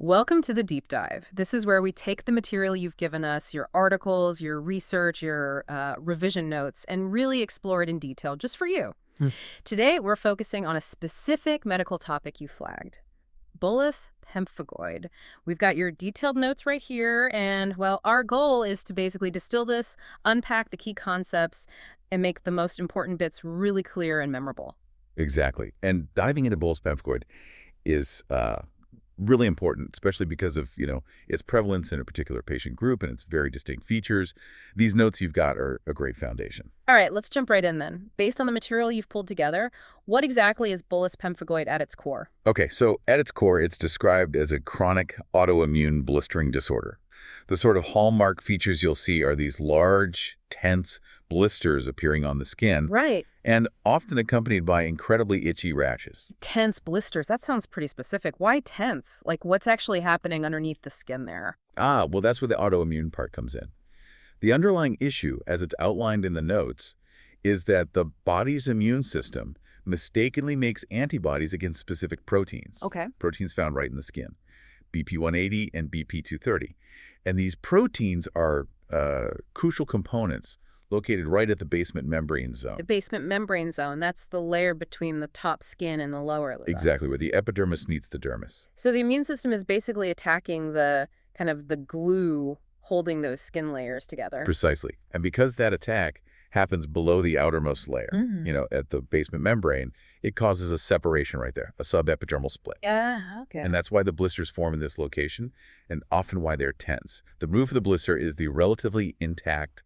Welcome to the deep dive. This is where we take the material you've given us, your articles, your research, your revision notes, and really explore it in detail just for you. Hmm. Today, we're focusing on a specific medical topic you flagged, Bullous Pemphigoid. We've got your detailed notes right here, and, well, our goal is to basically distill this, unpack the key concepts, and make the most important bits really clear and memorable. Exactly. And diving into Bullous Pemphigoid is really important, especially because of, its prevalence in a particular patient group and its very distinct features. These notes you've got are a great foundation. All right, let's jump right in then. Based on the material you've pulled together, what exactly is Bullous Pemphigoid at its core? Okay, so at its core, it's described as a chronic autoimmune blistering disorder. The sort of hallmark features you'll see are these large, tense blisters appearing on the skin, Right. and often accompanied by incredibly itchy rashes. Tense blisters. That sounds pretty specific. Why tense? Like, what's actually happening underneath the skin there? Well, that's where the autoimmune part comes in. The underlying issue, as it's outlined in the notes, is that the body's immune system mistakenly makes antibodies against specific proteins. Okay. Proteins found right in the skin, BP180 and BP230. And these proteins are crucial components located right at the basement membrane zone. The basement membrane zone, that's the layer between the top skin and the lower layer. Exactly, where the epidermis meets the dermis. So the immune system is basically attacking the kind of the glue holding those skin layers together. Precisely. And because that attack happens below the outermost layer, at the basement membrane, it causes a separation right there, a subepidermal split. Yeah, okay. And that's why the blisters form in this location, and often why they're tense. The roof of the blister is the relatively intact,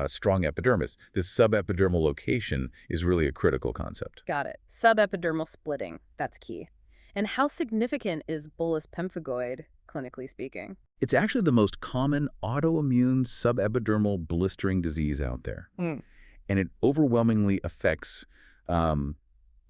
strong epidermis. This subepidermal location is really a critical concept. Got it. Subepidermal splitting. That's key. And how significant is Bullous Pemphigoid, clinically speaking? It's actually the most common autoimmune subepidermal blistering disease out there. And it overwhelmingly affects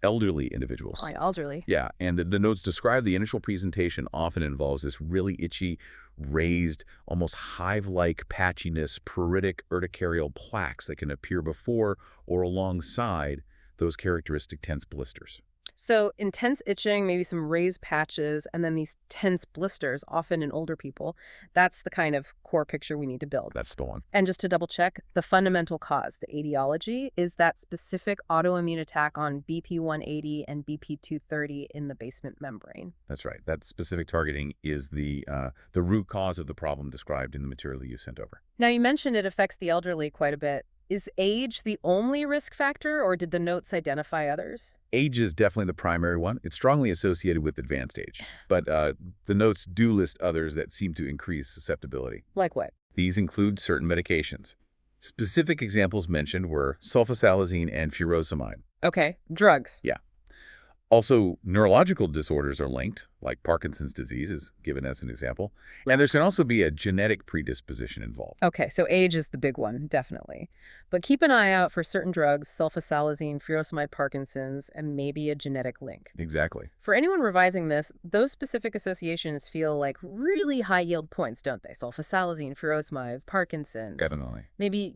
elderly individuals. Why elderly? Yeah, and the notes describe the initial presentation often involves this really itchy, raised, almost hive-like patchiness, pruritic urticarial plaques that can appear before or alongside those characteristic tense blisters. So intense itching, maybe some raised patches, and then these tense blisters, often in older people. That's the kind of core picture we need to build. That's the one. And just to double check, the fundamental cause, the etiology, is that specific autoimmune attack on BP180 and BP230 in the basement membrane. That's right. That specific targeting is the root cause of the problem described in the material you sent over. Now, you mentioned it affects the elderly quite a bit. Is age the only risk factor, or did the notes identify others? Age is definitely the primary one. It's strongly associated with advanced age. But the notes do list others that seem to increase susceptibility. Like what? These include certain medications. Specific examples mentioned were sulfasalazine and furosemide. Okay, drugs. Yeah. Also, neurological disorders are linked, like Parkinson's disease is given as an example. And there can also be a genetic predisposition involved. Okay, so age is the big one, definitely. But keep an eye out for certain drugs, sulfasalazine, furosemide, Parkinson's, and maybe a genetic link. Exactly. For anyone revising this, those specific associations feel like really high-yield points, don't they? Sulfasalazine, furosemide, Parkinson's. Definitely. Maybe,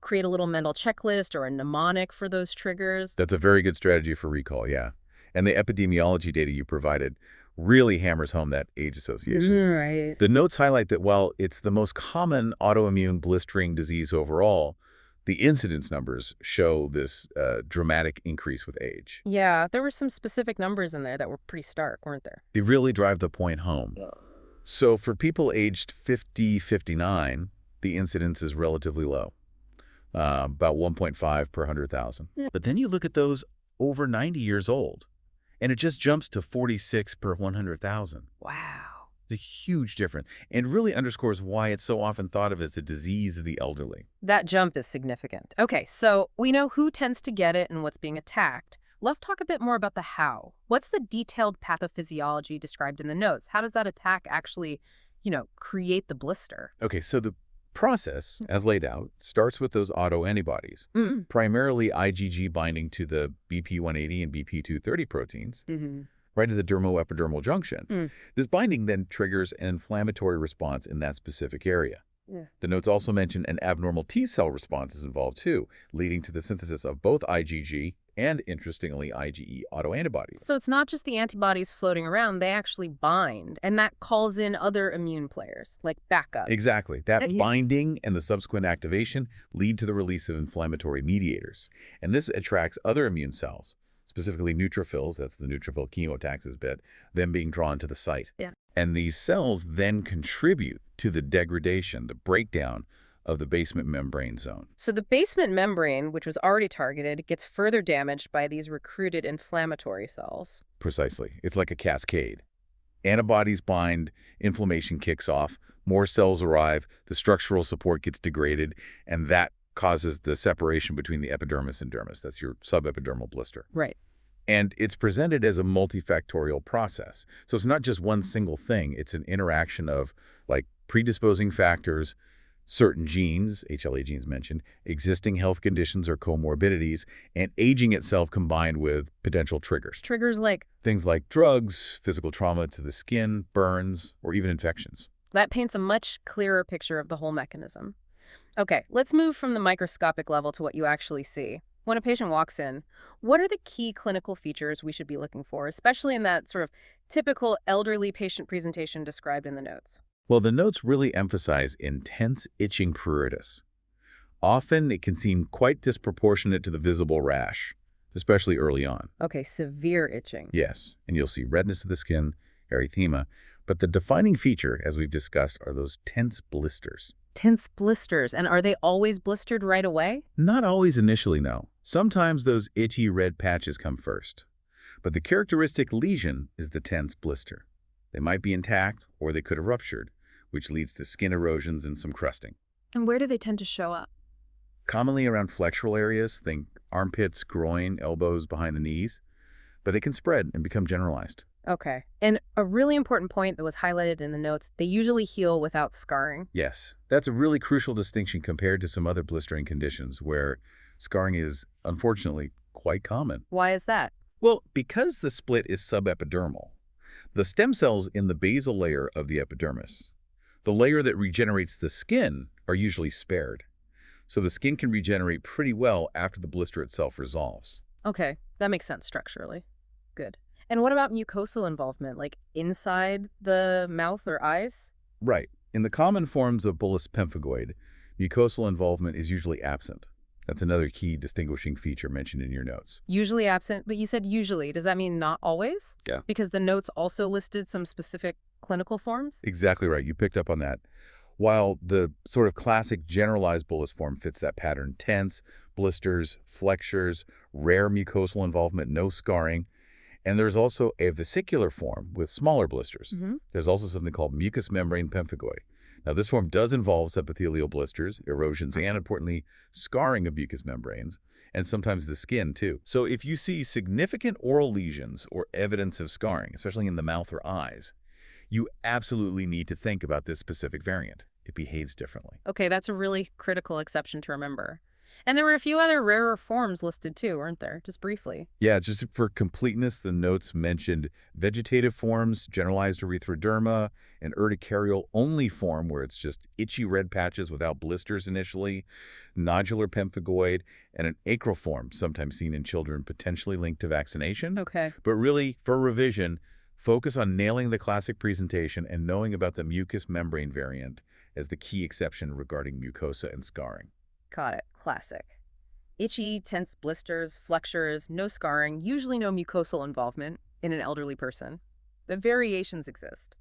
create a little mental checklist or a mnemonic for those triggers. That's a very good strategy for recall, yeah. And the epidemiology data you provided really hammers home that age association. Right. The notes highlight that while it's the most common autoimmune blistering disease overall, the incidence numbers show this dramatic increase with age. Yeah, there were some specific numbers in there that were pretty stark, weren't there? They really drive the point home. So for people aged 50, 59, the incidence is relatively low, about 1.5 per 100,000. Yeah. But then you look at those over 90 years old, and it just jumps to 46 per 100,000. Wow. It's a huge difference, and really underscores why it's so often thought of as a disease of the elderly. That jump is significant. Okay, so we know who tends to get it and what's being attacked. Let's talk a bit more about the how. What's the detailed pathophysiology described in the notes? How does that attack actually, create the blister? Okay, so the process, as laid out, starts with those autoantibodies, primarily IgG binding to the BP180 and BP230 proteins, right at the dermoepidermal junction. This binding then triggers an inflammatory response in that specific area. Yeah. The notes also mention an abnormal T-cell response is involved too, leading to the synthesis of both IgG and, interestingly, IgE autoantibodies. So it's not just the antibodies floating around, they actually bind, and that calls in other immune players, like backup. Exactly. That Yeah. binding and the subsequent activation lead to the release of inflammatory mediators. And this attracts other immune cells, specifically neutrophils, that's the neutrophil chemotaxis bit, them being drawn to the site. Yeah. And these cells then contribute to the degradation, the breakdown of the basement membrane zone. So the basement membrane, which was already targeted, gets further damaged by these recruited inflammatory cells. Precisely. It's like a cascade. Antibodies bind, inflammation kicks off, more cells arrive, the structural support gets degraded, and that causes the separation between the epidermis and dermis. That's your subepidermal blister. Right. And it's presented as a multifactorial process. So it's not just one single thing. It's an interaction of, like, predisposing factors, certain genes, HLA genes mentioned, existing health conditions or comorbidities, and aging itself combined with potential triggers. Triggers like Things like drugs, physical trauma to the skin, burns, or even infections. that paints a much clearer picture of the whole mechanism. Okay, let's move from the microscopic level to what you actually see. When a patient walks in, what are the key clinical features we should be looking for, especially in that sort of typical elderly patient presentation described in the notes? Well, the notes really emphasize intense itching pruritus. Often, it can seem quite disproportionate to the visible rash, especially early on. Okay, severe itching. Yes, and you'll see redness of the skin, erythema, but the defining feature, as we've discussed, are those tense blisters. Tense blisters, and are they always blistered right away? Not always initially, no. Sometimes those itchy red patches come first. But the characteristic lesion is the tense blister. They might be intact, or they could have ruptured, which leads to skin erosions and some crusting. And where do they tend to show up? Commonly around flexural areas, think armpits, groin, elbows, behind the knees, but it can spread and become generalized. Okay. And a really important point that was highlighted in the notes, they usually heal without scarring. Yes, that's a really crucial distinction compared to some other blistering conditions where scarring is, unfortunately, quite common. Why is that? Well, because the split is subepidermal, the stem cells in the basal layer of the epidermis, the layer that regenerates the skin, are usually spared. So the skin can regenerate pretty well after the blister itself resolves. Okay, that makes sense structurally. Good. And what about mucosal involvement, like inside the mouth or eyes? Right. In the common forms of Bullous Pemphigoid, mucosal involvement is usually absent. That's another key distinguishing feature mentioned in your notes. Usually absent, but you said usually. Does that mean not always? Yeah. Because the notes also listed some specific clinical forms? Exactly right. You picked up on that. While the sort of classic generalized bullous form fits that pattern, tense, blisters, flexures, rare mucosal involvement, no scarring. And there's also a vesicular form with smaller blisters. There's also something called mucous membrane pemphigoid. Now, this form does involve subepithelial blisters, erosions, and importantly, scarring of mucous membranes, and sometimes the skin, too. So if you see significant oral lesions or evidence of scarring, especially in the mouth or eyes, you absolutely need to think about this specific variant. It behaves differently. Okay, that's a really critical exception to remember. And there were a few other rarer forms listed too, weren't there? Just briefly. Yeah, just for completeness, the notes mentioned vegetative forms, generalized erythroderma, an urticarial-only form where it's just itchy red patches without blisters initially, nodular pemphigoid, and an acral form, sometimes seen in children potentially linked to vaccination. Okay. But really, for revision, focus on nailing the classic presentation and knowing about the mucous membrane variant as the key exception regarding mucosa and scarring. Got it. Classic. Itchy, tense blisters, flexures, no scarring, usually no mucosal involvement in an elderly person. But variations exist.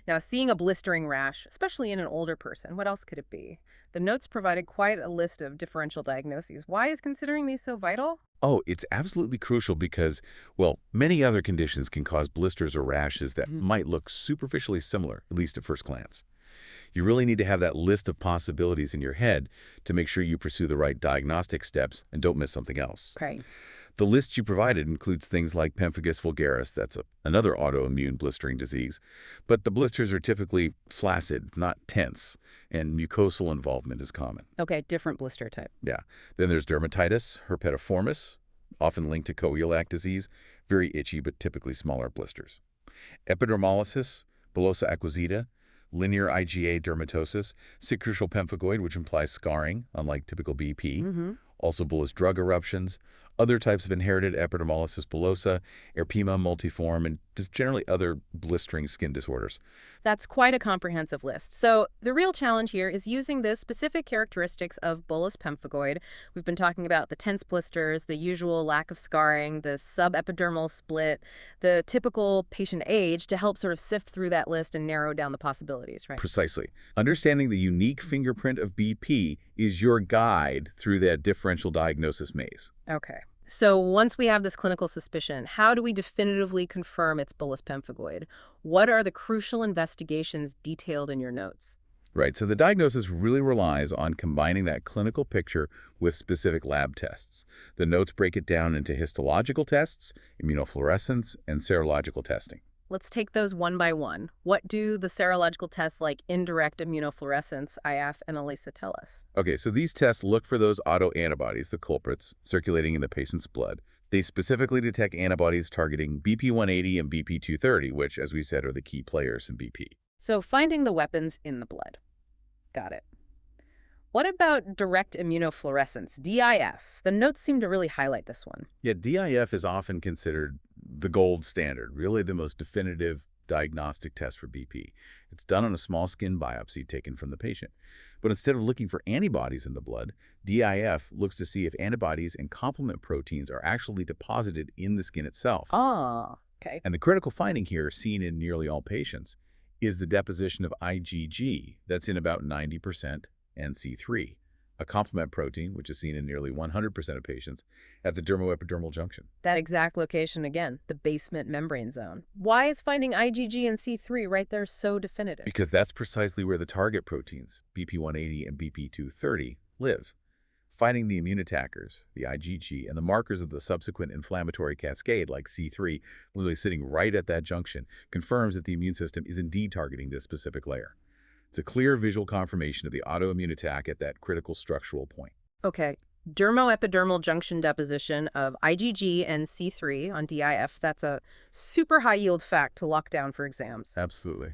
Now, seeing a blistering rash, especially in an older person, what else could it be? The notes provided quite a list of differential diagnoses. Why is considering these so vital? Oh, it's absolutely crucial because, well, many other conditions can cause blisters or rashes that might look superficially similar, at least at first glance. You really need to have that list of possibilities in your head to make sure you pursue the right diagnostic steps and don't miss something else. Okay. The list you provided includes things like pemphigus vulgaris, that's another autoimmune blistering disease, but the blisters are typically flaccid, not tense, and mucosal involvement is common. Okay, different blister type. Yeah. Then there's dermatitis, herpetiformis, often linked to coeliac disease, very itchy but typically smaller blisters. Epidermolysis, bullosa acquisita, linear IgA dermatosis, secretional pemphigoid, which implies scarring, unlike typical BP, also bullous drug eruptions, other types of inherited epidermolysis bullosa, erythema multiforme, and just generally other blistering skin disorders. That's quite a comprehensive list. So the real challenge here is using the specific characteristics of bullous pemphigoid. We've been talking about the tense blisters, the usual lack of scarring, the subepidermal split, the typical patient age to help sort of sift through that list and narrow down the possibilities, right? Precisely. Understanding the unique fingerprint of BP is your guide through that differential diagnosis maze. Okay. So once we have this clinical suspicion, how do we definitively confirm it's bullous pemphigoid? What are the crucial investigations detailed in your notes? Right, so the diagnosis really relies on combining that clinical picture with specific lab tests. The notes break it down into histological tests, immunofluorescence, and serological testing. Let's take those one by one. What do the serological tests like indirect immunofluorescence, IF, and ELISA tell us? Okay, so these tests look for those autoantibodies, the culprits, circulating in the patient's blood. They specifically detect antibodies targeting BP180 and BP230, which, as we said, are the key players in BP. So finding the weapons in the blood. Got it. What about direct immunofluorescence, DIF? The notes seem to really highlight this one. Yeah, DIF is often considered the gold standard, really the most definitive diagnostic test for BP. It's done on a small skin biopsy taken from the patient. But instead of looking for antibodies in the blood, DIF looks to see if antibodies and complement proteins are actually deposited in the skin itself. Ah, okay. And the critical finding here, seen in nearly all patients, is the deposition of IgG that's in about 90%, and C3, a complement protein, which is seen in nearly 100% of patients, at the dermoepidermal junction. That exact location again, the basement membrane zone. Why is finding IgG and C3 right there so definitive? Because that's precisely where the target proteins, BP180 and BP230, live. Finding the immune attackers, the IgG, and the markers of the subsequent inflammatory cascade like C3, literally sitting right at that junction, confirms that the immune system is indeed targeting this specific layer. It's a clear visual confirmation of the autoimmune attack at that critical structural point. Okay, dermoepidermal junction deposition of IgG and C3 on DIF, that's a super high-yield fact to lock down for exams. Absolutely.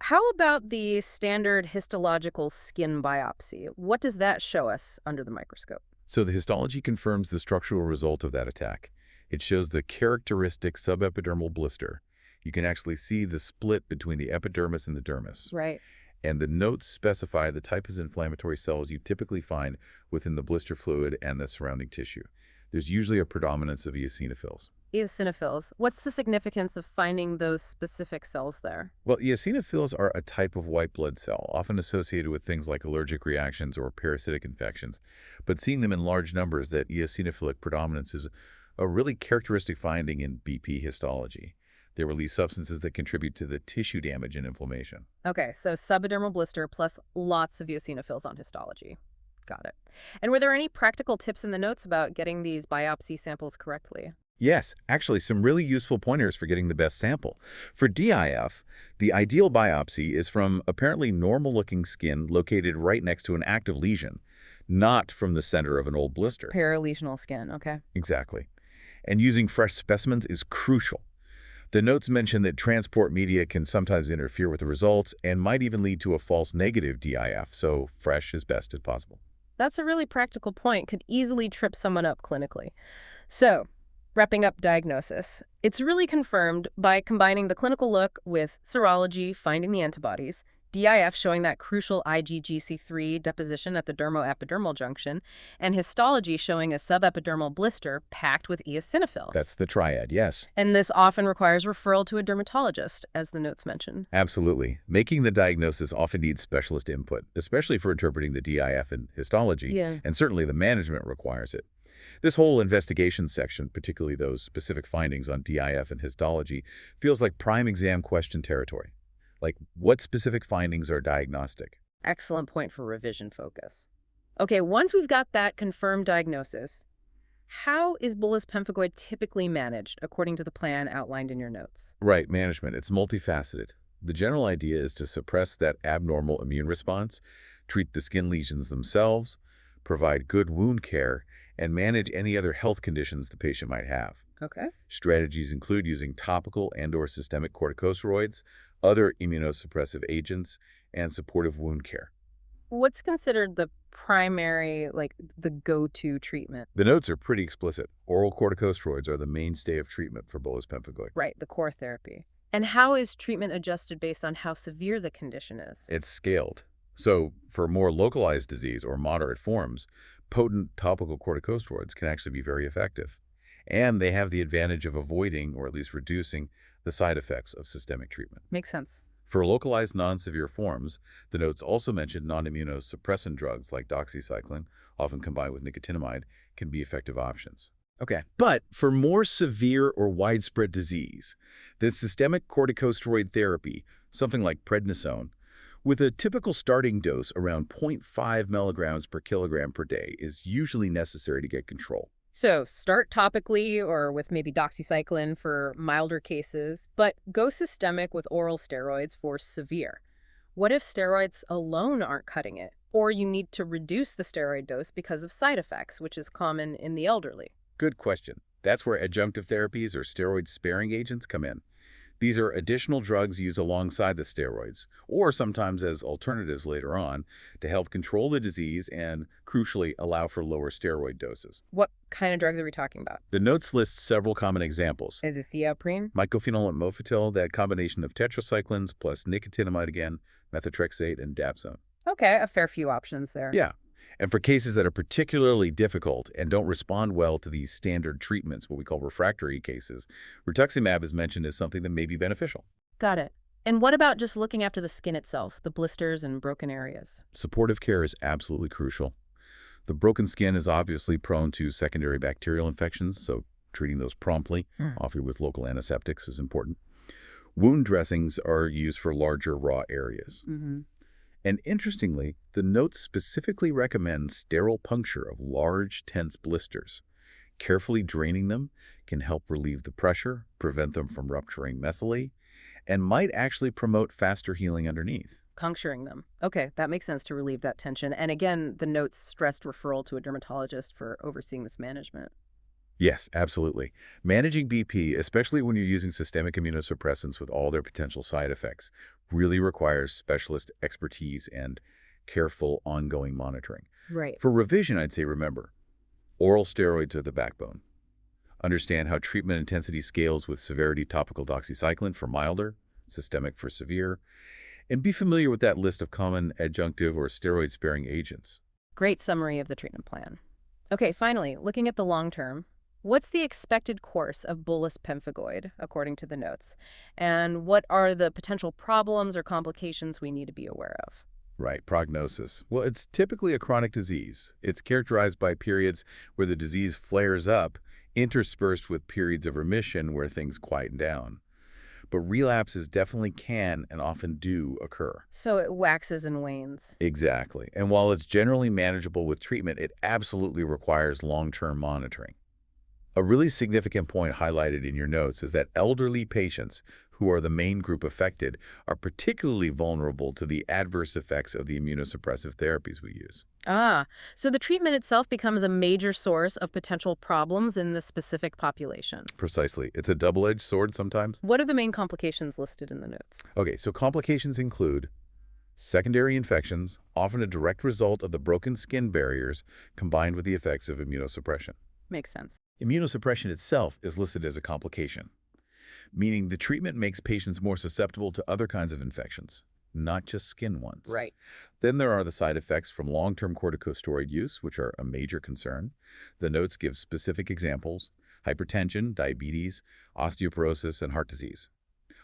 How about the standard histological skin biopsy? What does that show us under the microscope? So the histology confirms the structural result of that attack. It shows the characteristic subepidermal blister. You can actually see the split between the epidermis and the dermis. Right. And the notes specify the type of inflammatory cells you typically find within the blister fluid and the surrounding tissue. There's usually a predominance of eosinophils. Eosinophils. What's the significance of finding those specific cells there? Well, eosinophils are a type of white blood cell, often associated with things like allergic reactions or parasitic infections. But seeing them in large numbers, that eosinophilic predominance is a really characteristic finding in BP histology. They release substances that contribute to the tissue damage and inflammation. Okay, so subepidermal blister plus lots of eosinophils on histology. Got it. And were there any practical tips in the notes about getting these biopsy samples correctly? Yes, actually some really useful pointers for getting the best sample. For DIF, the ideal biopsy is from apparently normal-looking skin located right next to an active lesion, not from the center of an old blister. Perilesional skin, okay. Exactly. And using fresh specimens is crucial. The notes mention that transport media can sometimes interfere with the results and might even lead to a false negative DIF, so fresh is best as possible. That's a really practical point. Could easily trip someone up clinically. So, wrapping up diagnosis, it's really confirmed by combining the clinical look with serology, finding the antibodies, DIF showing that crucial IgG-C3 deposition at the dermoepidermal junction, and histology showing a subepidermal blister packed with eosinophils. That's the triad, yes. And this often requires referral to a dermatologist, as the notes mention. Absolutely. Making the diagnosis often needs specialist input, especially for interpreting the DIF and histology, Yeah. and certainly the management requires it. This whole investigation section, particularly those specific findings on DIF and histology, feels like prime exam question territory. Like, what specific findings are diagnostic? Excellent point for revision focus. Okay, once we've got that confirmed diagnosis, how is bullous pemphigoid typically managed according to the plan outlined in your notes? Right, management. It's multifaceted. The general idea is to suppress that abnormal immune response, treat the skin lesions themselves, provide good wound care, and manage any other health conditions the patient might have. Okay. Strategies include using topical and/or systemic corticosteroids, other immunosuppressive agents, and supportive wound care. What's considered the primary, like the go-to treatment? The notes are pretty explicit. Oral corticosteroids are the mainstay of treatment for bullous pemphigoid. Right, the core therapy. And how is treatment adjusted based on how severe the condition is? It's scaled. So for more localized disease or moderate forms, potent topical corticosteroids can actually be very effective. And they have the advantage of avoiding, or at least reducing, the side effects of systemic treatment. Makes sense. For localized non-severe forms, the notes also mentioned non-immunosuppressant drugs like doxycycline, often combined with nicotinamide, can be effective options. Okay. But for more severe or widespread disease, the systemic corticosteroid therapy, something like prednisone, with a typical starting dose around 0.5 milligrams per kilogram per day, is usually necessary to get control. So start topically or with maybe doxycycline for milder cases, but go systemic with oral steroids for severe. What if steroids alone aren't cutting it? Or you need to reduce the steroid dose because of side effects, which is common in the elderly? Good question. That's where adjunctive therapies or steroid-sparing agents come in. These are additional drugs used alongside the steroids, or sometimes as alternatives later on, to help control the disease and, crucially, allow for lower steroid doses. What kind of drugs are we talking about? The notes list several common examples. Azathioprine? Mycophenolate mofetil, that combination of tetracyclines plus nicotinamide again, methotrexate, and dapsone. Okay, a fair few options there. Yeah. And for cases that are particularly difficult and don't respond well to these standard treatments, what we call refractory cases, rituximab is mentioned as something that may be beneficial. Got it. And what about just looking after the skin itself, the blisters and broken areas? Supportive care is absolutely crucial. The broken skin is obviously prone to secondary bacterial infections, so treating those promptly, often with local antiseptics, is important. Wound dressings are used for larger raw areas. And interestingly, the notes specifically recommend sterile puncture of large, tense blisters. Carefully draining them can help relieve the pressure, prevent them from rupturing methylate, and might actually promote faster healing underneath. Puncturing them. Okay, that makes sense to relieve that tension. And again, the notes stressed referral to a dermatologist for overseeing this management. Yes, absolutely. Managing BP, especially when you're using systemic immunosuppressants with all their potential side effects, really requires specialist expertise and careful ongoing monitoring. Right. For revision, I'd say remember, oral steroids are the backbone. Understand how treatment intensity scales with severity topical doxycycline for milder, systemic for severe, and be familiar with that list of common adjunctive or steroid-sparing agents. Great summary of the treatment plan. Okay, finally, looking at the long term, what's the expected course of bullous pemphigoid, according to the notes? And what are the potential problems or complications we need to be aware of? Right, prognosis. Well, it's typically a chronic disease. It's characterized by periods where the disease flares up, interspersed with periods of remission where things quieten down. But relapses definitely can and often do occur. So it waxes and wanes. Exactly. And while it's generally manageable with treatment, it absolutely requires long-term monitoring. A really significant point highlighted in your notes is that elderly patients, who are the main group affected, are particularly vulnerable to the adverse effects of the immunosuppressive therapies we use. So the treatment itself becomes a major source of potential problems in the specific population. Precisely. It's a double-edged sword sometimes. What are the main complications listed in the notes? Okay, so complications include secondary infections, often a direct result of the broken skin barriers combined with the effects of immunosuppression. Makes sense. Immunosuppression itself is listed as a complication, meaning the treatment makes patients more susceptible to other kinds of infections, not just skin ones. Right. Then there are the side effects from long-term corticosteroid use, which are a major concern. The notes give specific examples: hypertension, diabetes, osteoporosis, and heart disease.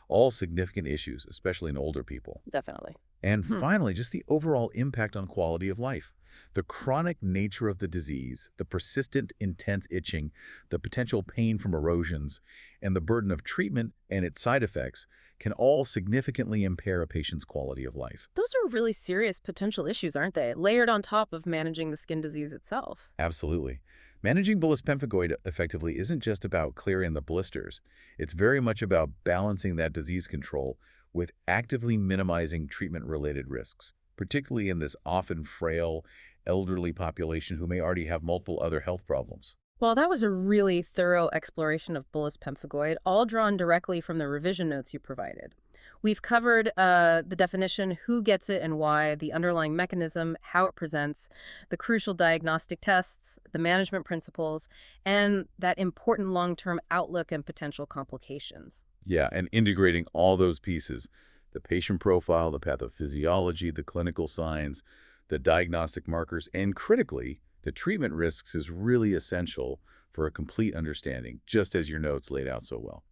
All significant issues, especially in older people. Definitely. And finally, just the overall impact on quality of life. The chronic nature of the disease, the persistent, intense itching, the potential pain from erosions, and the burden of treatment and its side effects can all significantly impair a patient's quality of life. Those are really serious potential issues, aren't they? Layered on top of managing the skin disease itself. Absolutely. Managing bullous pemphigoid effectively isn't just about clearing the blisters. It's very much about balancing that disease control with actively minimizing treatment-related risks, particularly in this often frail, elderly population who may already have multiple other health problems. Well, that was a really thorough exploration of bullous pemphigoid, all drawn directly from the revision notes you provided. We've covered the definition, who gets it and why, the underlying mechanism, how it presents, the crucial diagnostic tests, the management principles, and that important long-term outlook and potential complications. Yeah, and integrating all those pieces, the patient profile, the pathophysiology, the clinical signs, the diagnostic markers, and critically, the treatment risks is really essential for a complete understanding, just as your notes laid out so well.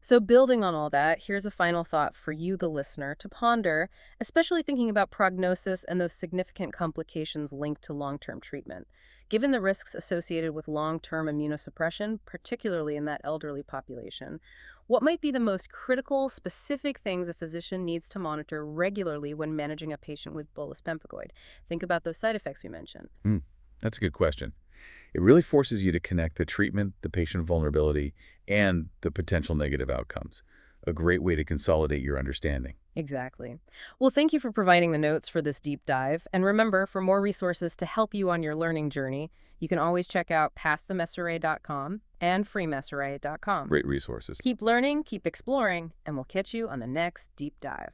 So building on all that, here's a final thought for you, the listener, to ponder, especially thinking about prognosis and those significant complications linked to long-term treatment. Given the risks associated with long-term immunosuppression, particularly in that elderly population, what might be the most critical, specific things a physician needs to monitor regularly when managing a patient with bullous pemphigoid? Think about those side effects we mentioned. That's a good question. It really forces you to connect the treatment, the patient vulnerability, and the potential negative outcomes. A great way to consolidate your understanding. Exactly. Well, thank you for providing the notes for this deep dive. And remember, for more resources to help you on your learning journey, you can always check out pastthemsra.com and freemsra.com. Great resources. Keep learning, keep exploring, and we'll catch you on the next deep dive.